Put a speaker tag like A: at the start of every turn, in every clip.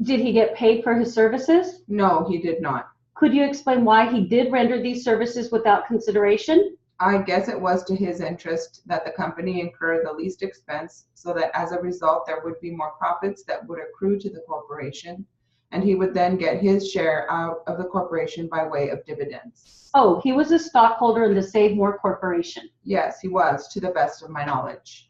A: Did he get paid for his services?
B: No, he did not.
A: Could you explain why he did render these services without consideration?
B: I guess it was to his interest that the company incur the least expense so that as a result there would be more profits that would accrue to the corporation, and he would then get his share out of the corporation by way of dividends.
A: Oh, he was a stockholder in the Save More Corporation.
B: Yes, he was, to the best of my knowledge.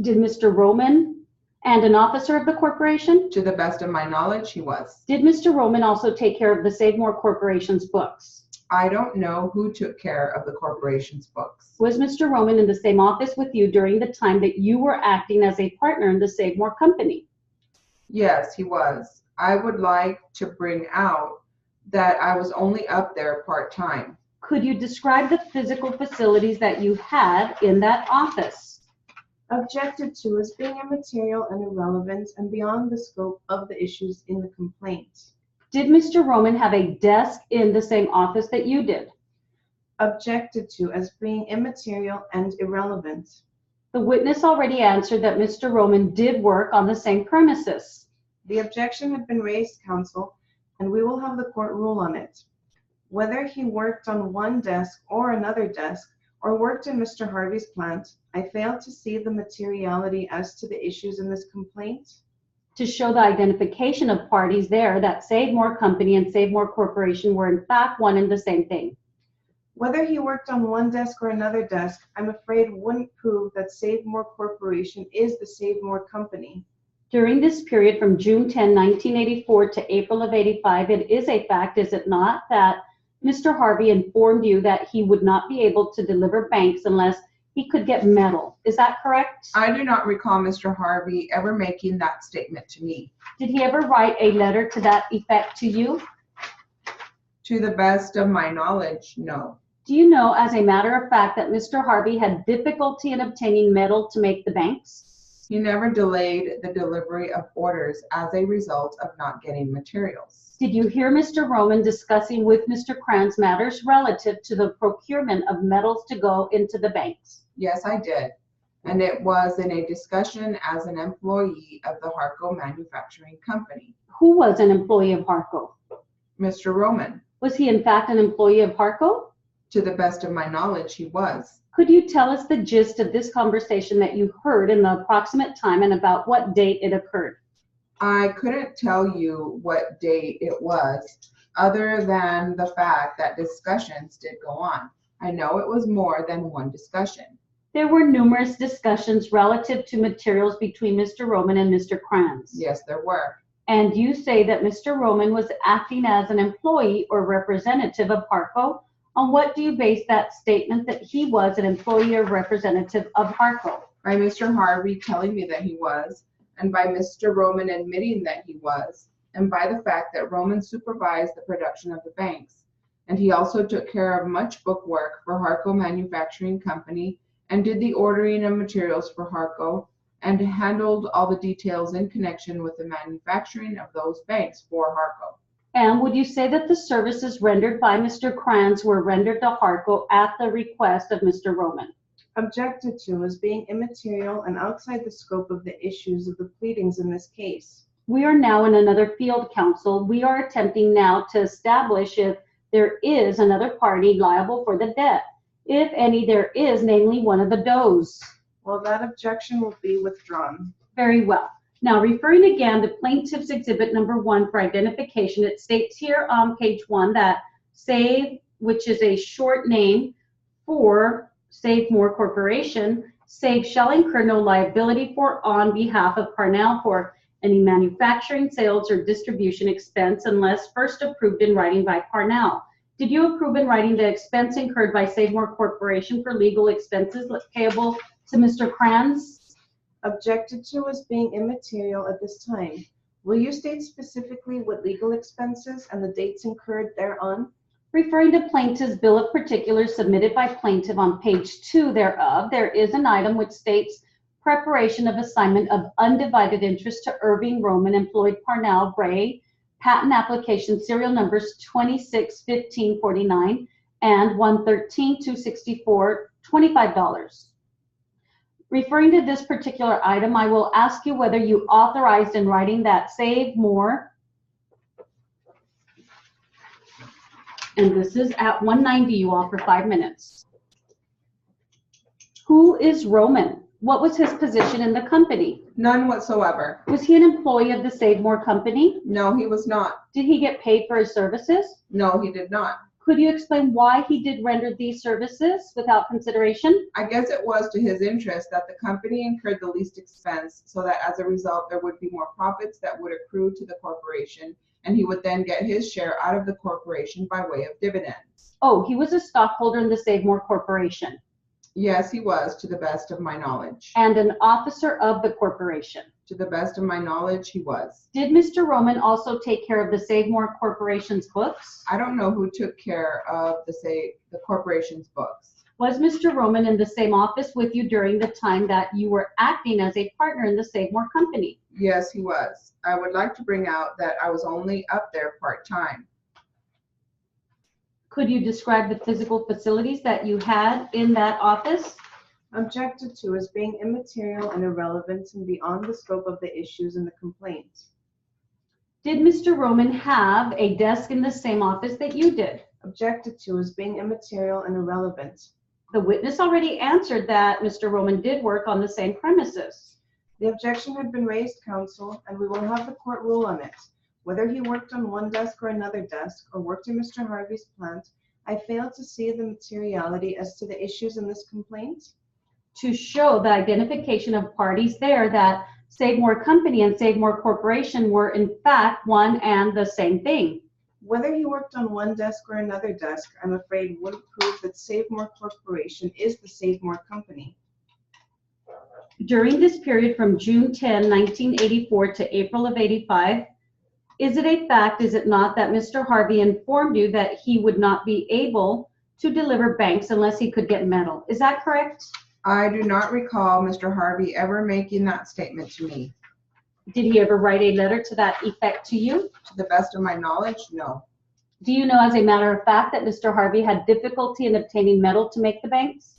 A: Did Mr. Roman and an officer of the corporation?
B: To the best of my knowledge, he was.
A: Did Mr. Roman also take care of the Save More Corporation's books?
B: I don't know who took care of the corporation's books.
A: Was Mr. Roman in the same office with you during the time that you were acting as a partner in the Save More company?
B: Yes, he was. I would like to bring out that I was only up there part-time.
A: Could you describe the physical facilities that you had in that office?
C: Objected to as being immaterial and irrelevant and beyond the scope of the issues in the complaint.
A: Did Mr. Roman have a desk in the same office that you did?
C: Objected to as being immaterial and irrelevant.
A: The witness already answered that Mr. Roman did work on the same premises.
C: The objection had been raised, counsel, and we will have the court rule on it. Whether he worked on one desk or another desk, or worked in Mr. Harvey's plant, I fail to see the materiality as to the issues in this complaint.
A: To show the identification of parties there that Save More Company and Save More Corporation were in fact one and the same thing.
C: Whether he worked on one desk or another desk, I'm afraid wouldn't prove that Save More Corporation is the Save More Company.
A: During this period from June 10, 1984 to April of 85, it is a fact, is it not, that Mr. Harvey informed you that he would not be able to deliver banks unless he could get metal. Is that correct?
B: I do not recall Mr. Harvey ever making that statement to me.
A: Did he ever write a letter to that effect to you?
B: To the best of my knowledge, no.
A: Do you know, as a matter of fact, that Mr. Harvey had difficulty in obtaining metal to make the banks?
B: He never delayed the delivery of orders as a result of not getting materials.
A: Did you hear Mr. Roman discussing with Mr. Kranz matters relative to the procurement of metals to go into the banks?
B: Yes, I did. And it was in a discussion as an employee of the Harco Manufacturing Company.
A: Who was an employee of Harco?
B: Mr. Roman.
A: Was he in fact an employee of Harco?
B: To the best of my knowledge, he was.
A: Could you tell us the gist of this conversation that you heard in the approximate time and about what date it occurred?
B: I couldn't tell you what date it was, other than the fact that discussions did go on. I know it was more than one discussion.
A: There were numerous discussions relative to materials between Mr. Roman and Mr. Kranz.
B: Yes, there were.
A: And you say that Mr. Roman was acting as an employee or representative of Harco. On what do you base that statement that he was an employee or representative of Harco?
B: By Mr. Harvey telling me that he was, and by Mr. Roman admitting that he was, and by the fact that Roman supervised the production of the banks. And he also took care of much book work for Harco Manufacturing Company and did the ordering of materials for Harco and handled all the details in connection with the manufacturing of those banks for Harco.
A: And would you say that the services rendered by Mr. Kranz were rendered to Harco at the request of Mr. Roman?
C: Objected to as being immaterial and outside the scope of the issues of the pleadings in this case.
A: We are now in another field, counsel. We are attempting now to establish if there is another party liable for the debt. If any there is, namely one of the Does.
C: Well, that objection will be withdrawn.
A: Very well. Now, referring again to Plaintiff's Exhibit number 1 for identification, it states here on page 1 that SAVE, which is a short name for Save More Corporation, SAVE shall incur no liability for on behalf of Parnell for any manufacturing, sales, or distribution expense unless first approved in writing by Parnell. Did you approve in writing the expense incurred by Save More Corporation for legal expenses payable to Mr. Kranz?
C: Objected to as being immaterial at this time. Will you state specifically what legal expenses and the dates incurred thereon?
A: Referring to plaintiff's bill of particulars submitted by plaintiff on page 2 thereof, there is an item which states preparation of assignment of undivided interest to Irving Roman employed Parnell Bray, patent application serial numbers 261549 and 113-264, $25. Referring to this particular item, I will ask you whether you authorized in writing that Save More, and this is at 190, you all, for 5 minutes. Who is Roman? What was his position in the company?
B: None whatsoever.
A: Was he an employee of the Save More company?
B: No, he was not.
A: Did he get paid for his services?
B: No, he did not.
A: Could you explain why he did render these services without consideration?
B: I guess it was to his interest that the company incurred the least expense so that as a result there would be more profits that would accrue to the corporation, and he would then get his share out of the corporation by way of dividends.
A: Oh, he was a stockholder in the Save More Corporation
B: Yes, he was, to the best of my knowledge.
A: and an officer of the corporation.
B: To the best of my knowledge, he was.
A: Did Mr. Roman also take care of the Save More Corporation's books?
B: I don't know who took care of the corporation's books.
A: Was Mr. Roman in the same office with you during the time that you were acting as a partner in the Save More company?
B: Yes, he was. I would like to bring out that I was only up there part-time.
A: Could you describe the physical facilities that you had in that office?
C: Objected to as being immaterial and irrelevant and beyond the scope of the issues in the complaint.
A: Did Mr. Roman have a desk in the same office that you did?
C: Objected to as being immaterial and irrelevant.
A: The witness already answered that Mr. Roman did work on the same premises.
C: The objection had been raised, counsel, and we will have the court rule on it. Whether he worked on one desk or another desk, or worked in Mr. Harvey's plant, I fail to see the materiality as to the issues in this complaint.
A: To show the identification of parties there that Save More Company and Save More Corporation were in fact one and the same thing.
C: Whether he worked on one desk or another desk, I'm afraid would prove that Save More Corporation is the Save More Company.
A: During this period from June 10, 1984 to April of 85, is it a fact, is it not, that Mr. Harvey informed you that he would not be able to deliver banks unless he could get metal? Is that correct?
B: I do not recall Mr. Harvey ever making that statement to me.
A: Did he ever write a letter to that effect to you?
B: To the best of my knowledge, no.
A: Do you know as a matter of fact that Mr. Harvey had difficulty in obtaining metal to make the banks?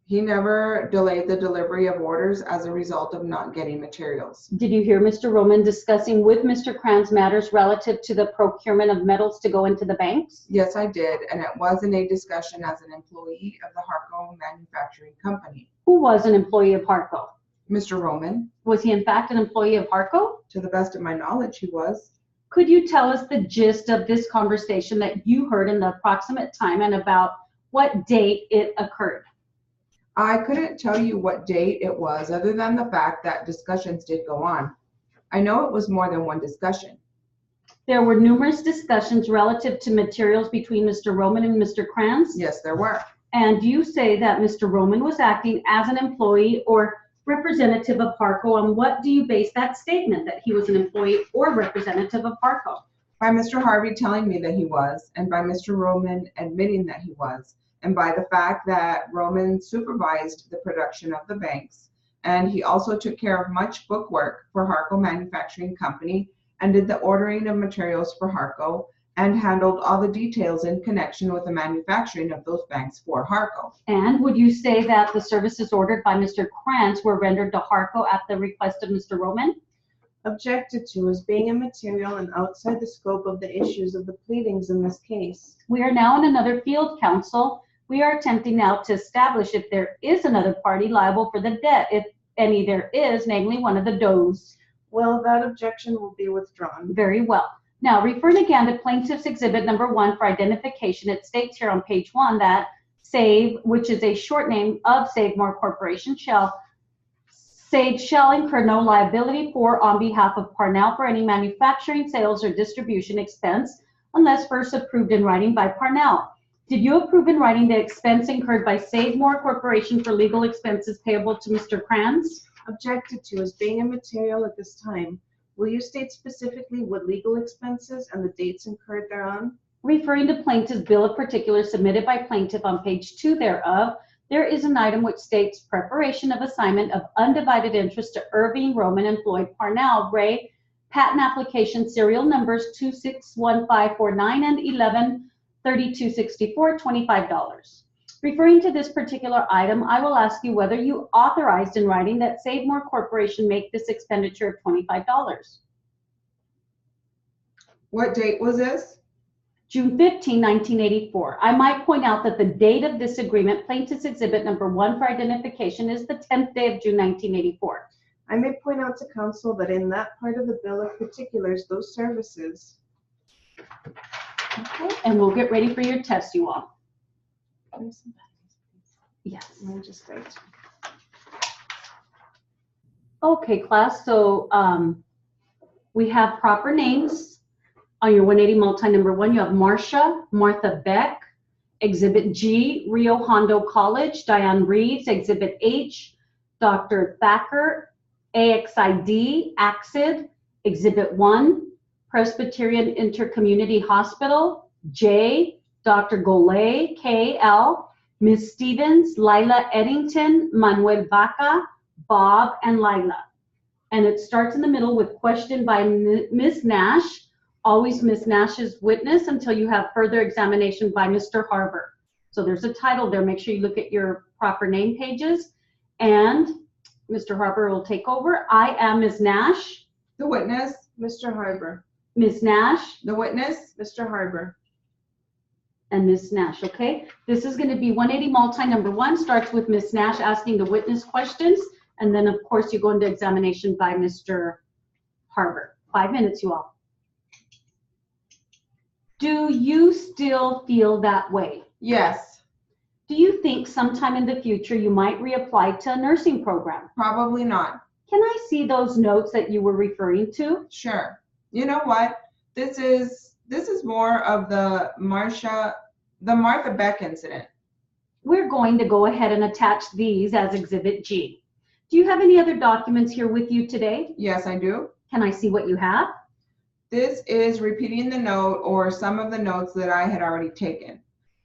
B: He never delayed the delivery of orders as a result of not getting materials.
A: Did you hear Mr. Roman discussing with Mr. Kranz matters relative to the procurement of metals to go into the banks?
B: Yes, I did, and it was in a discussion as an employee of the Harco Manufacturing Company.
A: Who was an employee of Harco?
B: Mr. Roman,
A: Was he in fact an employee of Harco?
B: to the best of my knowledge, he was.
A: Could you tell us the gist of this conversation that you heard in the approximate time and about what date it occurred?
B: I couldn't tell you what date it was other than the fact that discussions did go on. I know it was more than one discussion.
A: There were numerous discussions relative to materials between Mr. Roman and Mr. Kranz.
B: Yes, there were.
A: And you say that Mr. Roman was acting as an employee or representative of Harco. On what do you base that statement, that he was an employee or representative of Harco?
B: By Mr. Harvey telling me that he was, and by Mr. Roman admitting that he was, and by the fact that Roman supervised the production of the banks, and he also took care of much book work for Harco Manufacturing Company, and did the ordering of materials for Harco, and handled all the details in connection with the manufacturing of those banks for Harco.
A: And would you say that the services ordered by Mr. Kranz were rendered to Harco at the request of Mr. Roman?
C: Objected to as being immaterial and outside the scope of the issues of the pleadings in this case.
A: We are now in another field, counsel. We are attempting now to establish if there is another party liable for the debt, if any there is, namely one of the Does.
C: Well, that objection will be withdrawn.
A: Very well. Now, referring again to Plaintiff's Exhibit number 1 for identification, it states here on page 1 that SAVE, which is a short name of Save More Corporation, SAVE shall incur no liability for, on behalf of Parnell, for any manufacturing, sales, or distribution expense unless first approved in writing by Parnell. Did you approve in writing the expense incurred by Save More Corporation for legal expenses payable to Mr. Kranz?
C: Objected to as being immaterial at this time. Will you state specifically what legal expenses and the dates incurred thereon?
A: Referring to plaintiff's bill of particulars submitted by plaintiff on page 2 thereof, there is an item which states preparation of assignment of undivided interest to Irving Roman and Floyd Parnell, Ray, patent application serial numbers 261549 and 113264, $25. Referring to this particular item, I will ask you whether you authorized in writing that Save More Corporation make this expenditure of $25.
B: What date was this?
A: June 15, 1984. I might point out that the date of this agreement, Plaintiff's Exhibit number 1 for identification, is the 10th day of June 1984.
C: I may point out to council that in that part of the bill of particulars, those services.
A: Okay, and we'll get ready for your test, you all. Yes.
C: Let me just wait.
A: Okay, class, so we have proper names. On your 180 multi number 1, you have Martha Beck. Exhibit G, Rio Hondo College, Diane Reeves. Exhibit H, Dr. Thacker, AXID, AXID. Exhibit 1, Presbyterian Intercommunity Hospital. J, Dr. Golay, KL. Ms. Stevens, Lila Eddington, Manuel Vaca, Bob, and Lila. And it starts in the middle with question by Ms. Nash. Always Ms. Nash's witness until you have further examination by Mr. Harbour. So there's a title there. Make sure you look at your proper name pages. And Mr. Harbour will take over. I am Ms. Nash.
B: The witness.
C: Mr. Harbour.
A: Ms. Nash.
B: The witness.
C: Mr. Harbour.
A: And Ms. Nash, okay? This is going to be 180 multi number 1. Starts with Ms. Nash asking the witness questions. And then, of course, you go into examination by Mr. Harbour. 5 minutes, you all. Do you still feel that way?
B: Yes.
A: Do you think sometime in the future you might reapply to a nursing program?
B: Probably not.
A: Can I see those notes that you were referring to?
B: Sure. You know what? This is more of the Martha Beck incident.
A: We're going to go ahead and attach these as Exhibit G. Do you have any other documents here with you today?
B: Yes, I do.
A: Can I see what you have?
B: This is repeating the note or some of the notes that I had already taken.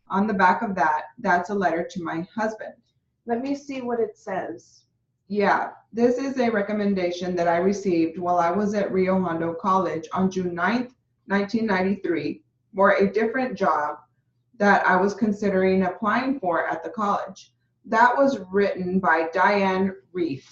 B: On the back of that, that's a letter to my husband.
C: Let me see what it says.
B: Yeah, this is a recommendation that I received while I was at Rio Hondo College on June 9th, 1993 for a different job that I was considering applying for at the college. That was written by Diane Reeves.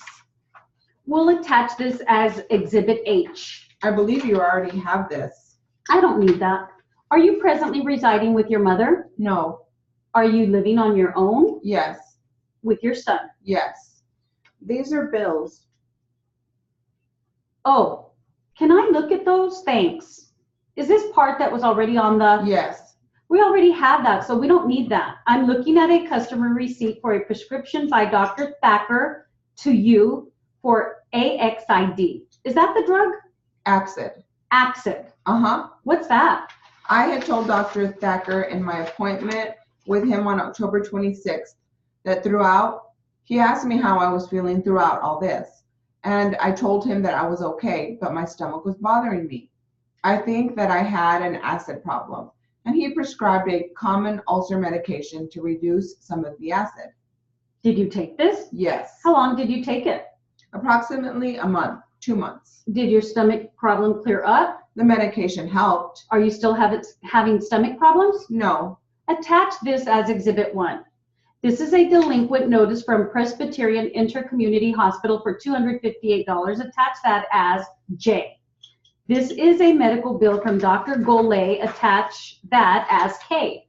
A: We'll attach this as Exhibit H.
B: I believe you already have this.
A: I don't need that. Are you presently residing with your mother?
B: No.
A: Are you living on your own
B: Yes.
A: with your son?
B: Yes.
C: These are bills.
A: Oh, can I look at those? Thanks. Is this part that was already on the?
B: Yes.
A: We already have that, so we don't need that. I'm looking at a customer receipt for a prescription by Dr. Thacker to you for AXID. Is that the drug?
B: Axid.
A: Axid.
B: Uh-huh.
A: What's that?
B: I had told Dr. Thacker in my appointment with him on October 26th that he asked me how I was feeling throughout all this. And I told him that I was okay, but my stomach was bothering me. I think that I had an acid problem. And he prescribed a common ulcer medication to reduce some of the acid.
A: Did you take this?
B: Yes.
A: How long did you take it?
B: Approximately a month, 2 months.
A: Did your stomach problem clear up?
B: The medication helped.
A: Are you still having stomach problems?
B: No.
A: Attach this as Exhibit 1. This is a delinquent notice from Presbyterian Intercommunity Hospital for $258. Attach that as J. This is a medical bill from Dr. Golay. Attach that as K.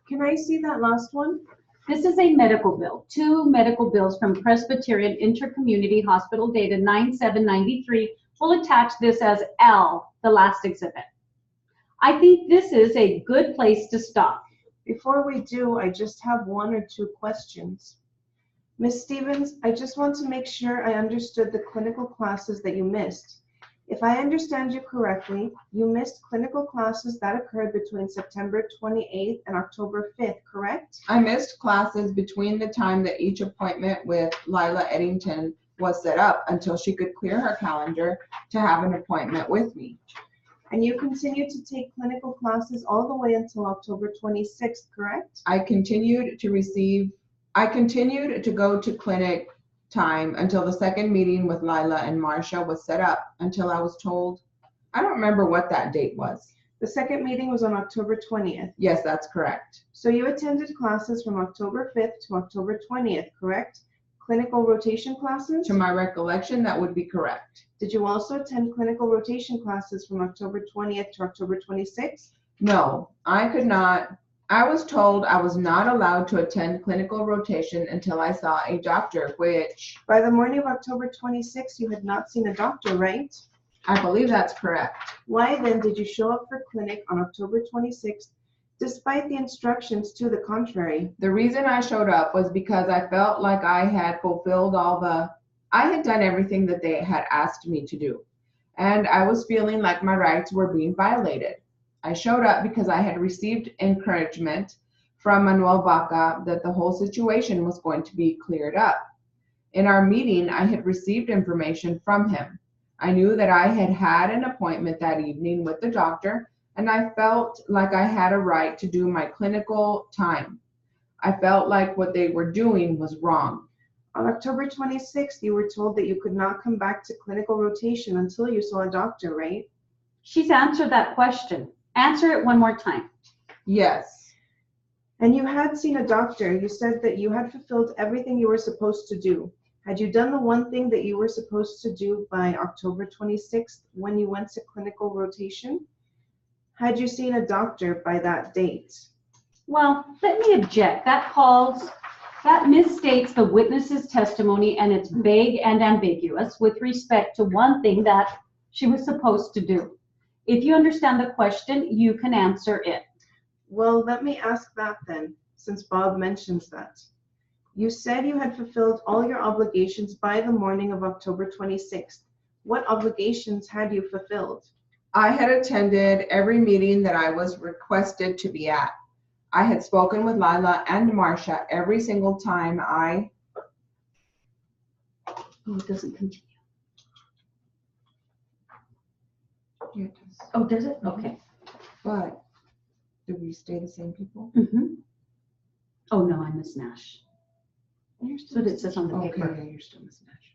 C: Can I see that last one?
A: This is a medical bill. 2 medical bills from Presbyterian Intercommunity Hospital dated 9/7/93. We'll attach this as L, the last exhibit. I think this is a good place to stop.
C: Before we do, I just have 1 or 2 questions. Ms. Stevens, I just want to make sure I understood the clinical classes that you missed. If I understand you correctly, you missed clinical classes that occurred between September 28th and October 5th, correct?
B: I missed classes between the time that each appointment with Lila Eddington was set up until she could clear her calendar to have an appointment with me.
C: And you continued to take clinical classes all the way until October 26th, correct?
B: I continued to go to clinic time until the second meeting with Lila and Marcia was set up until I was told, I don't remember what that date was.
C: The second meeting was on October 20th.
B: Yes, that's correct.
C: So you attended classes from October 5th to October 20th, correct? Clinical rotation classes?
B: To my recollection, that would be correct.
C: Did you also attend clinical rotation classes from October 20th to October 26th?
B: No, I could not. I was told I was not allowed to attend clinical rotation until I saw a doctor, which
C: By the morning of October 26th, you had not seen a doctor, right?
B: I believe that's correct.
C: Why then did you show up for clinic on October 26th despite the instructions to the contrary?
B: The reason I showed up was because I felt like I had fulfilled I had done everything that they had asked me to do. And I was feeling like my rights were being violated. I showed up because I had received encouragement from Manuel Baca that the whole situation was going to be cleared up. In our meeting, I had received information from him. I knew that I had had an appointment that evening with the doctor, and I felt like I had a right to do my clinical time. I felt like what they were doing was wrong.
C: On October 26th, you were told that you could not come back to clinical rotation until you saw a doctor, right?
A: She's answered that question. Answer it one more time.
B: Yes,
C: And you had seen a doctor. You said that you had fulfilled everything you were supposed to do. Had you done the one thing that you were supposed to do by October 26th when you went to clinical rotation? Had you seen a doctor by that date?
A: Well, let me object. That misstates the witness's testimony, and it's vague and ambiguous with respect to one thing that she was supposed to do. If you understand the question, you can answer it.
C: Well, let me ask that then, since Bob mentions that. You said you had fulfilled all your obligations by the morning of October 26th. What obligations had you fulfilled?
B: I had attended every meeting that I was requested to be at. I had spoken with Lila and Marcia every single time
A: Oh, it doesn't continue. Oh, does it? Okay.
B: But do we stay the same people?
A: Mm-hmm. Oh, no, I miss Nash.
C: You're
A: That's what it says on the
B: Okay,
A: paper.
B: yeah, you're still Miss Nash.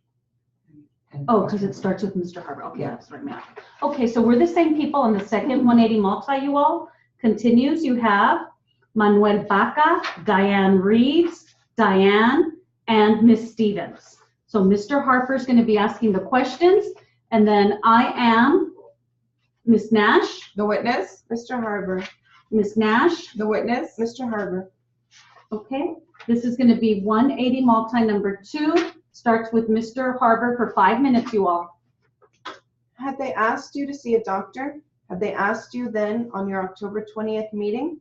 B: And
A: Oh, because it starts with Mr. Harbor. Okay,
B: Yeah.
A: that's what I meant. Okay, so we're the same people on the second 180 multi, you all. Continues, you have Manuel Baca, Diane Reeves, Diane, and Miss Stevens. So Mr. Harper's going to be asking the questions, and then I am Miss Nash,
B: The witness,
C: Mr. Harbor,
A: Miss Nash.
B: the witness,
C: Mr. Harbor.
A: Okay, this is going to be 180 multi number 2. Starts with Mr. Harbor for 5 minutes, you all.
C: Had they asked you to see a doctor? Had they asked you then on your October 20th meeting?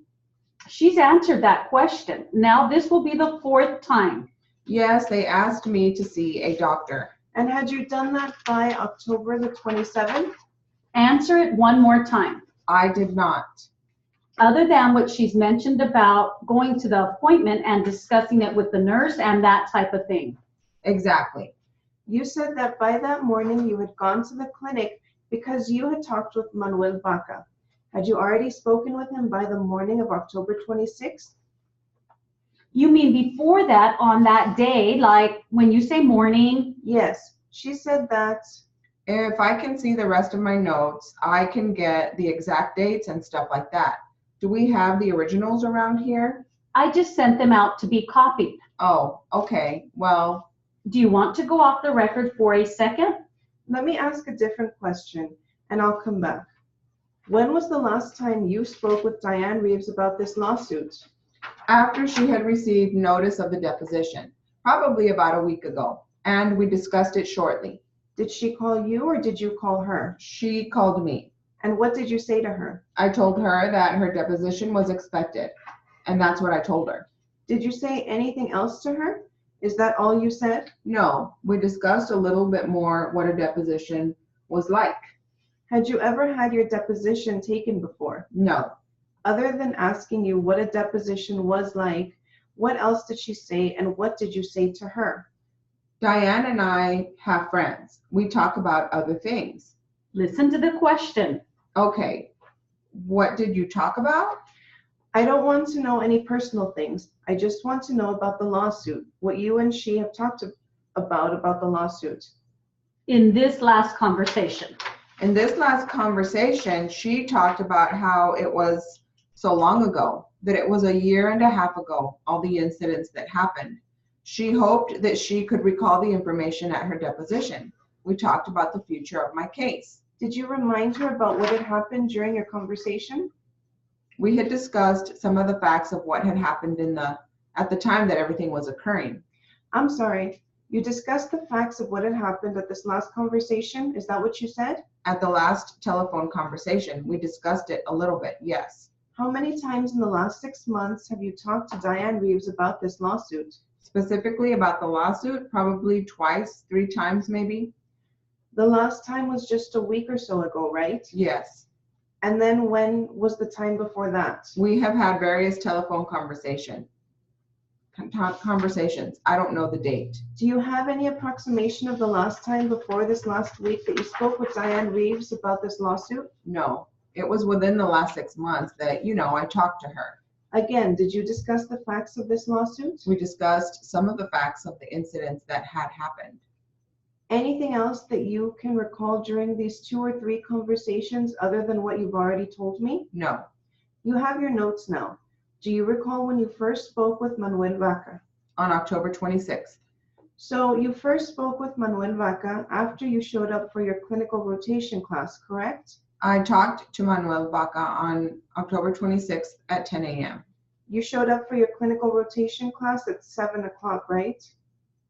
A: She's answered that question. Now this will be the 4th time.
B: yes, they asked me to see a doctor.
C: And had you done that by October the 27th?
A: Answer it one more time.
B: I did not.
A: Other than what she's mentioned about going to the appointment and discussing it with the nurse and that type of thing.
B: Exactly.
C: You said that by that morning you had gone to the clinic because you had talked with Manuel Baca. Had you already spoken with him by the morning of October 26th?
A: You mean before that, on that day, like when you say morning?
C: Yes. She said that.
B: If I can see the rest of my notes, I can get the exact dates and stuff like that. Do we have the originals around here?
A: I just sent them out to be copied.
B: Oh, okay. Well,
A: Do you want to go off the record for a second?
C: Let me ask a different question and I'll come back. When was the last time you spoke with Diane Reeves about this lawsuit?
B: after she had received notice of the deposition, probably about a week ago, and we discussed it shortly.
C: Did she call you or did you call her?
B: She called me.
C: And what did you say to her?
B: I told her that her deposition was expected, and that's what I told her.
C: Did you say anything else to her? Is that all you said?
B: No, we discussed a little bit more what a deposition was like.
C: Had you ever had your deposition taken before?
B: No,
C: Other than asking you what a deposition was like, what else did she say and what did you say to her?
B: Diane and I have friends. We talk about other things.
A: Listen to the question.
B: Okay, what did you talk about?
C: I don't want to know any personal things. I just want to know about the lawsuit, what you and she have talked about the lawsuit.
A: In this last conversation.
B: In this last conversation, she talked about how it was so long ago, that it was a year and a half ago, all the incidents that happened. She hoped that she could recall the information at her deposition. We talked about the future of my case.
C: Did you remind her about what had happened during your conversation?
B: We had discussed some of the facts of what had happened at the time that everything was occurring.
C: I'm sorry. You discussed the facts of what had happened at this last conversation. Is that what you said?
B: At the last telephone conversation, we discussed it a little bit, yes.
C: How many times in the last 6 months have you talked to Diane Reeves about this lawsuit?
B: Specifically about the lawsuit, probably twice, 3 times maybe.
C: The last time was just a week or so ago, right?
B: Yes.
C: And then when was the time before that?
B: We have had various telephone conversations. I don't know the date.
C: Do you have any approximation of the last time before this last week that you spoke with Diane Reeves about this lawsuit?
B: No, it was within the last 6 months that, I talked to her.
C: Again, did you discuss the facts of this lawsuit?
B: We discussed some of the facts of the incidents that had happened.
C: Anything else that you can recall during these 2 or 3 conversations other than what you've already told me?
B: No.
C: You have your notes now. Do you recall when you first spoke with Manuel Vaca?
B: On October 26th.
C: So you first spoke with Manuel Vaca after you showed up for your clinical rotation class, correct?
B: I talked to Manuel Vaca on October 26th at 10 a.m.
C: You showed up for your clinical rotation class at 7 o'clock, right?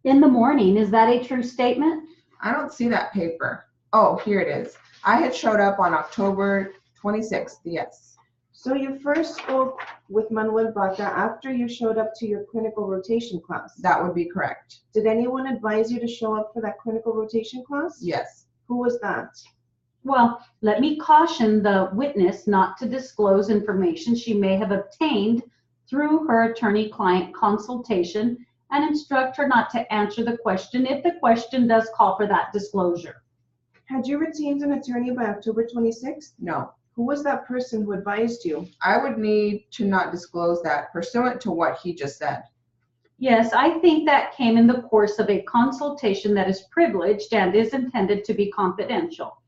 A: In the morning, is that a true statement?
B: I don't see that paper. Oh, here it is. I had showed up on October 26th, yes.
C: So you first spoke with Manuel Vaca after you showed up to your clinical rotation class.
B: That would be correct.
C: Did anyone advise you to show up for that clinical rotation class?
B: Yes.
C: Who was that?
A: Well, let me caution the witness not to disclose information she may have obtained through her attorney-client consultation and instruct her not to answer the question if the question does call for that disclosure.
C: Had you retained an attorney by October 26th?
B: No.
C: Who was that person who advised you?
B: I would need to not disclose that pursuant to what he just said.
A: Yes, I think that came in the course of a consultation that is privileged and is intended to be confidential.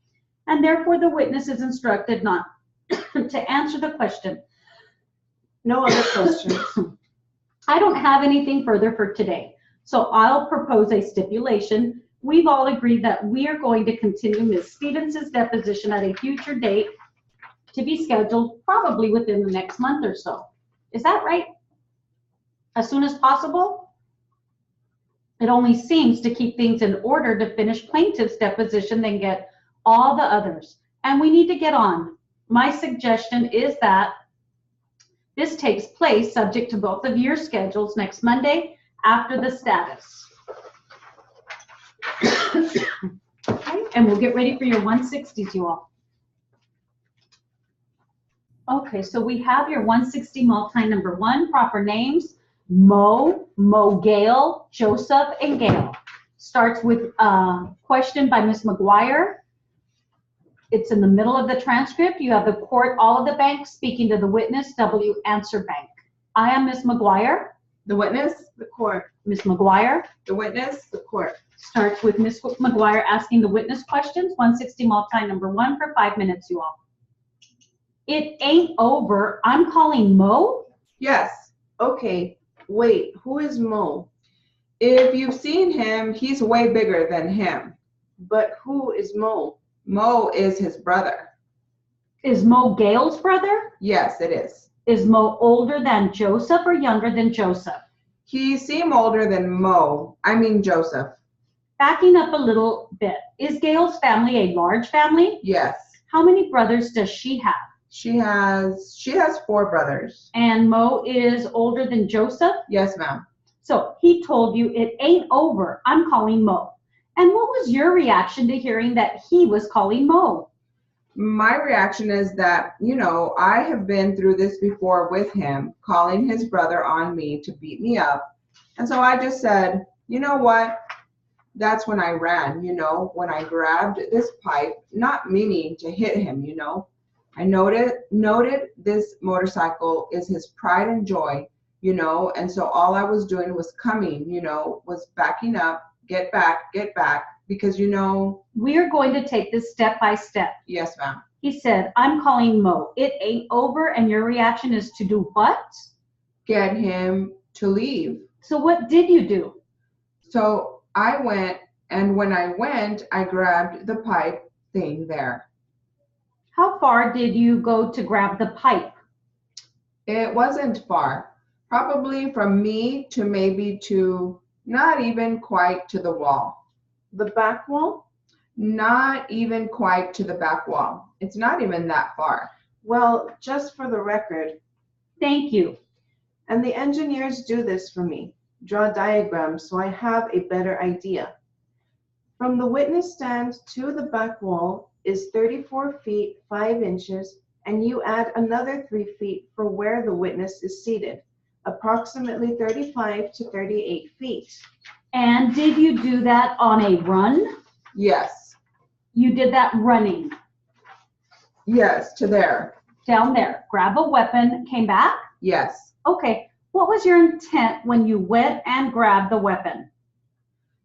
A: And therefore, the witness is instructed not to answer the question.
C: No other questions.
A: I don't have anything further for today, so I'll propose a stipulation. We've all agreed that we are going to continue Ms. Stevens' deposition at a future date to be scheduled probably within the next month or so. Is that right? As soon as possible? It only seems to keep things in order to finish plaintiff's deposition, then get all the others. And we need to get on. My suggestion is that this takes place subject to both of your schedules next Monday after the status. Okay, and we'll get ready for your 160s, you all. Okay, so we have your 160 multi number 1, proper names, Mo, Gale, Joseph, and Gail. Starts with a question by Ms. McGuire. It's in the middle of the transcript. You have the court, all of the banks speaking to the witness, W. Answer bank. I am Ms. McGuire.
B: The witness?
C: The court.
A: Ms. McGuire.
B: The witness?
C: The court.
A: Starts with Ms. McGuire asking the witness questions, 160 multi number 1 for 5 minutes, you all. It ain't over. I'm calling Mo?
B: Yes.
C: Okay, wait, who is Mo?
B: If you've seen him, he's way bigger than him.
C: But who is Mo?
B: Mo is his brother.
A: Is Mo Gail's brother?
B: Yes, it is.
A: Is Mo older than Joseph or younger than Joseph?
B: He seemed older than Joseph.
A: Backing up a little bit, is Gail's family a large family?
B: Yes.
A: How many brothers does she have?
B: She has 4 brothers.
A: And Mo is older than Joseph?
B: Yes, ma'am.
A: So he told you it ain't over. I'm calling Mo. And what was your reaction to hearing that he was calling Mo?
B: My reaction is that, I have been through this before with him, calling his brother on me to beat me up. And so I just said, you know what? That's when I ran, when I grabbed this pipe, not meaning to hit him, I noted this motorcycle is his pride and joy, and so all I was doing was coming, was backing up, get back, because you know,
A: We're going to take this step by step.
B: yes, ma'am.
A: He said, I'm calling Mo. It ain't over, and your reaction is to do what?
B: Get him to leave.
A: So what did you do?
B: So I went, and when I went, I grabbed the pipe thing there.
A: How far did you go to grab the pipe?
B: It wasn't far, probably from me to maybe to not even quite to the wall.
C: The back wall?
B: Not even quite to the back wall. It's not even that far.
C: Well, just for the record,
A: Thank you.
C: and the engineers do this for me, draw diagrams so I have a better idea. From the witness stand to the back wall is 34 feet 5 inches, and you add another 3 feet for where the witness is seated, approximately 35 to 38 feet.
A: And did you do that on a run?
B: Yes,
A: You did that running
B: yes, to there.
A: down there. Grab a weapon, came back?
B: Yes.
A: Okay. What was your intent when you went and grabbed the weapon?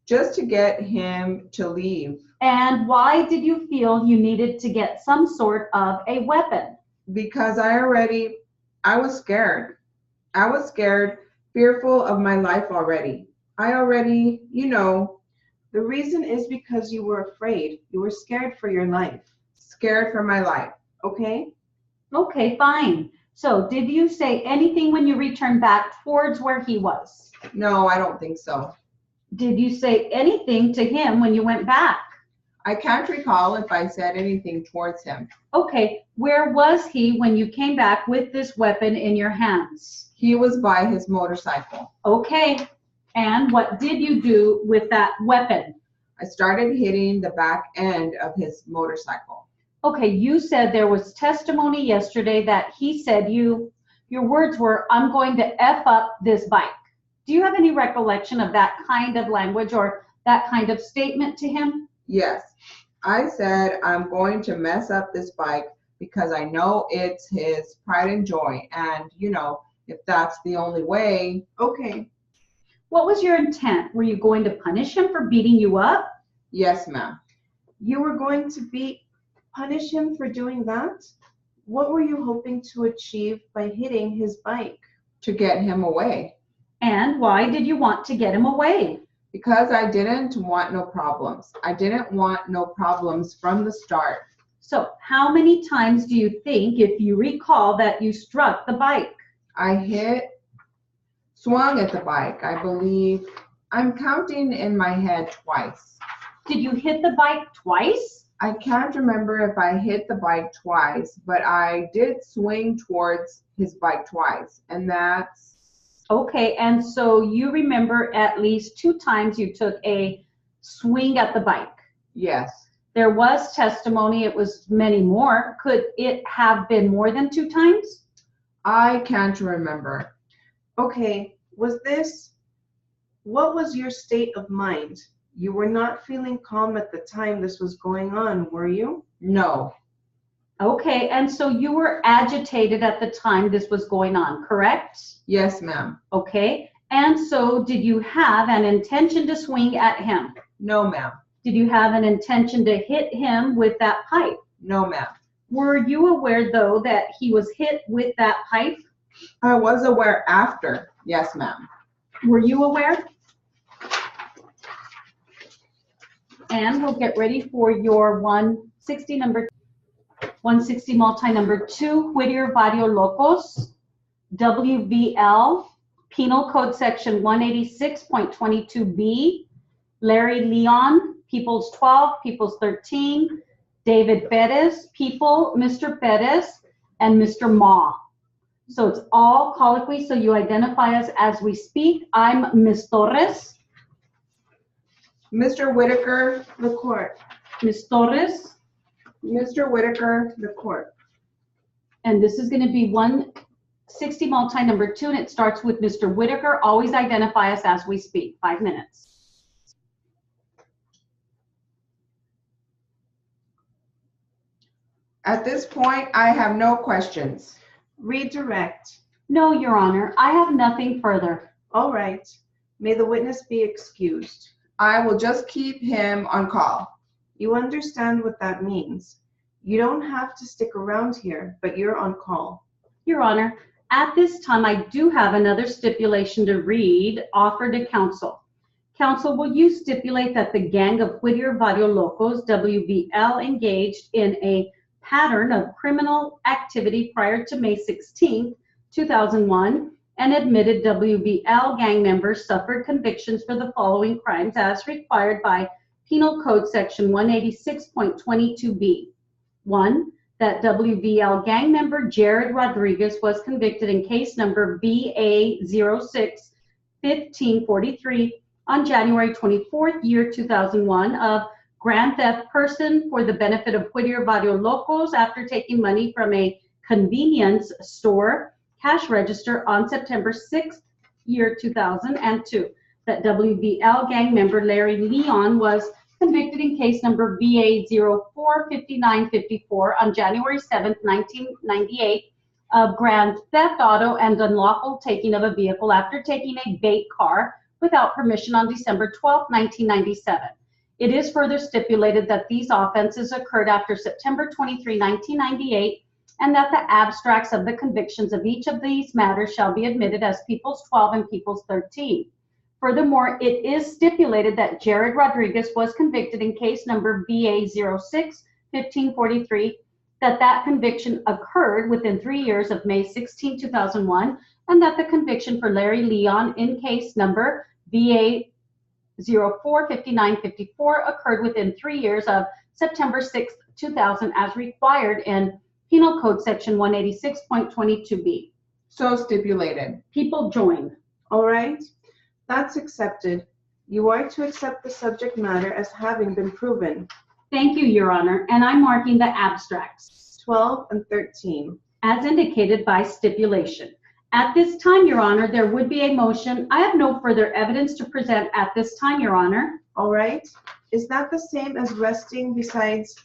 B: Just to get him to leave,
A: And why did you feel you needed to get some sort of a weapon?
B: because I was scared. I was scared, fearful of my life already. I already,
C: The reason is because you were afraid. You were scared for your life.
B: scared for my life.
C: Okay?
A: Okay, fine. So did you say anything when you returned back towards where he was?
B: No, I don't think so.
A: Did you say anything to him when you went back?
B: I can't recall if I said anything towards him.
A: Okay, where was he when you came back with this weapon in your hands?
B: He was by his motorcycle.
A: Okay, and what did you do with that weapon?
B: I started hitting the back end of his motorcycle.
A: Okay, you said there was testimony yesterday that he said your words were, I'm going to F up this bike. Do you have any recollection of that kind of language or that kind of statement to him?
B: Yes, I said I'm going to mess up this bike because I know it's his pride and joy. And, if that's the only way.
C: Okay.
A: What was your intent? Were you going to punish him for beating you up?
B: Yes, ma'am.
C: You were going to punish him for doing that? What were you hoping to achieve by hitting his bike?
B: To get him away.
A: And why did you want to get him away?
B: Because I didn't want no problems. I didn't want no problems from the start.
A: So how many times do you think, if you recall, that you struck the bike?
B: I swung at the bike, I believe. I'm counting in my head twice.
A: Did you hit the bike twice?
B: I can't remember if I hit the bike twice, but I did swing towards his bike twice, and that's...
A: Okay, and so you remember at least 2 times you took a swing at the bike.
B: Yes.
A: There was testimony, it was many more. Could it have been more than 2 times?
B: I can't remember.
C: Okay, what was your state of mind? You were not feeling calm at the time this was going on, were you?
B: No.
A: Okay, and so you were agitated at the time this was going on, correct?
B: Yes, ma'am.
A: Okay, and so did you have an intention to swing at him?
B: No, ma'am.
A: Did you have an intention to hit him with that pipe?
B: No, ma'am.
A: Were you aware, though, that he was hit with that pipe?
B: I was aware after. Yes, ma'am.
A: Were you aware? And we'll get ready for your 160 multi number 2, Whittier Vario Locos, WVL, Penal Code Section 186.22B, Larry Leon, Peoples 12, Peoples 13, David Perez, People, Mr. Perez, and Mr. Ma. So it's all colloquy, so you identify us as we speak. I'm Ms. Torres.
B: Mr. Whitaker,
C: The court.
A: Ms. Torres.
B: Mr. Whitaker,
C: The court.
A: And this is going to be 160 multi number 2, and it starts with Mr. Whitaker. Always identify us as we speak. 5 minutes.
B: at this point, I have no questions.
C: Redirect.
A: No, Your Honor, I have nothing further.
C: All right. May the witness be excused.
B: I will just keep him on call.
C: You understand what that means. You don't have to stick around here, but you're on call.
A: Your Honor, at this time, I do have another stipulation to read, offered to counsel. Counsel, will you stipulate that the gang of Whittier Barrio Locos, WBL, engaged in a pattern of criminal activity prior to May 16, 2001, and admitted WBL gang members suffered convictions for the following crimes as required by Penal Code Section 186.22b. 1, that WBL gang member Jared Rodriguez was convicted in case number BA06-1543 on January 24th, year 2001 of grand theft person for the benefit of Whittier Barrio Locos after taking money from a convenience store cash register on September 6th, year 2002. That WBL gang member Larry Leon was convicted in case number BA04-5954 on January 7th, 1998 of grand theft auto and unlawful taking of a vehicle after taking a bait car without permission on December 12th, 1997. It is further stipulated that these offenses occurred after September 23, 1998, and that the abstracts of the convictions of each of these matters shall be admitted as Peoples 12 and Peoples 13. Furthermore, it is stipulated that Jared Rodriguez was convicted in case number BA06-1543, that conviction occurred within 3 years of May 16, 2001, and that the conviction for Larry Leon in case number BA04-5954 occurred within 3 years of September 6, 2000, as required in Penal Code Section 186.22b.
B: So stipulated.
A: People join.
C: All right, that's accepted. You are to accept the subject matter as having been proven.
A: Thank you, Your Honor, and I'm marking the abstracts
C: 12 and 13.
A: as indicated by stipulation. At this time, Your Honor, there would be a motion. I have no further evidence to present at this time, Your Honor.
C: All right, is that the same as resting besides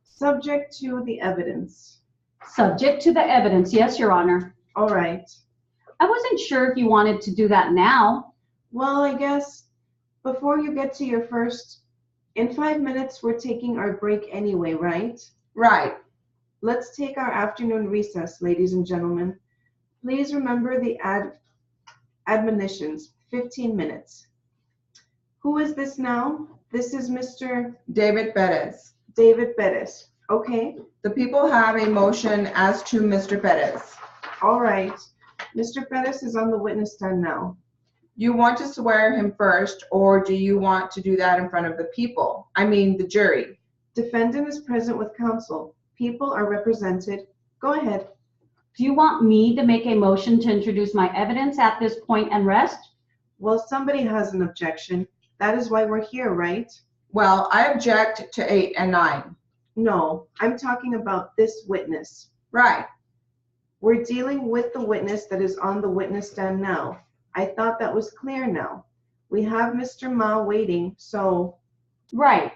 C: subject to the evidence?
A: Subject to the evidence, yes, Your Honor.
C: All right.
A: I wasn't sure if you wanted to do that now.
C: Well, I guess before you get to your first, in 5 minutes, we're taking our break anyway, right?
B: Right.
C: Let's take our afternoon recess, ladies and gentlemen. Please remember the admonitions, 15 minutes. Who is this now? This is Mr.
B: David Perez.
C: David Perez. Okay,
B: The people have a motion as to Mr. Perez.
C: all right. Mr. Perez is on the witness stand now.
B: You want to swear him first, or do you want to do that in front of the people? I mean, the jury.
C: Defendant is present with counsel. People are represented. Go ahead.
A: Do you want me to make a motion to introduce my evidence at this point and rest?
C: Well, somebody has an objection. That is why we're here, right?
B: Well, I object to 8 and 9.
C: No, I'm talking about this witness.
B: Right.
C: We're dealing with the witness that is on the witness stand now. I thought that was clear now. We have Mr. Ma waiting, so
A: Right.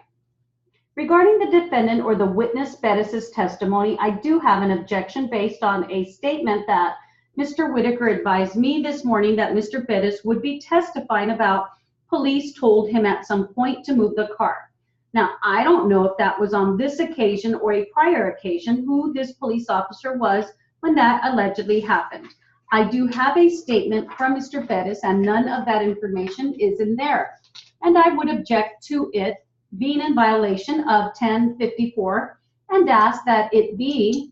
A: Regarding the defendant or the witness Bettis's testimony, I do have an objection based on a statement that Mr. Whitaker advised me this morning that Mr. Bettis would be testifying about police told him at some point to move the car. Now, I don't know if that was on this occasion or a prior occasion, who this police officer was when that allegedly happened. I do have a statement from Mr. Bettis, and none of that information is in there. And I would object to it being in violation of 1054 and ask that the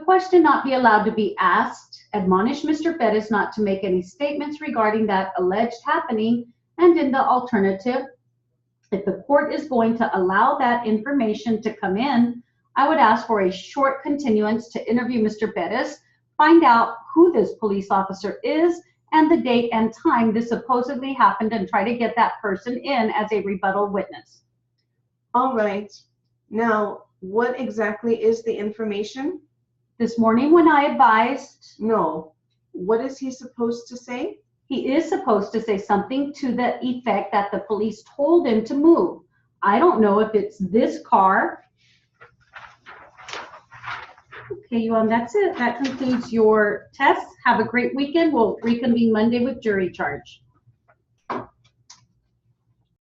A: question not be allowed to be asked, admonish Mr. Bettis not to make any statements regarding that alleged happening, and in the alternative, if the court is going to allow that information to come in, I would ask for a short continuance to interview Mr. Bettis, find out who this police officer is and the date and time this supposedly happened, and try to get that person in as a rebuttal witness.
C: all right. Now, what exactly is the information?
A: This morning when I advised,
C: No. What is he supposed to say?
A: he is supposed to say something to the effect that the police told him to move. I don't know if it's this car. Okay, that's it. That concludes your test. Have a great weekend. We'll reconvene Monday with jury charge.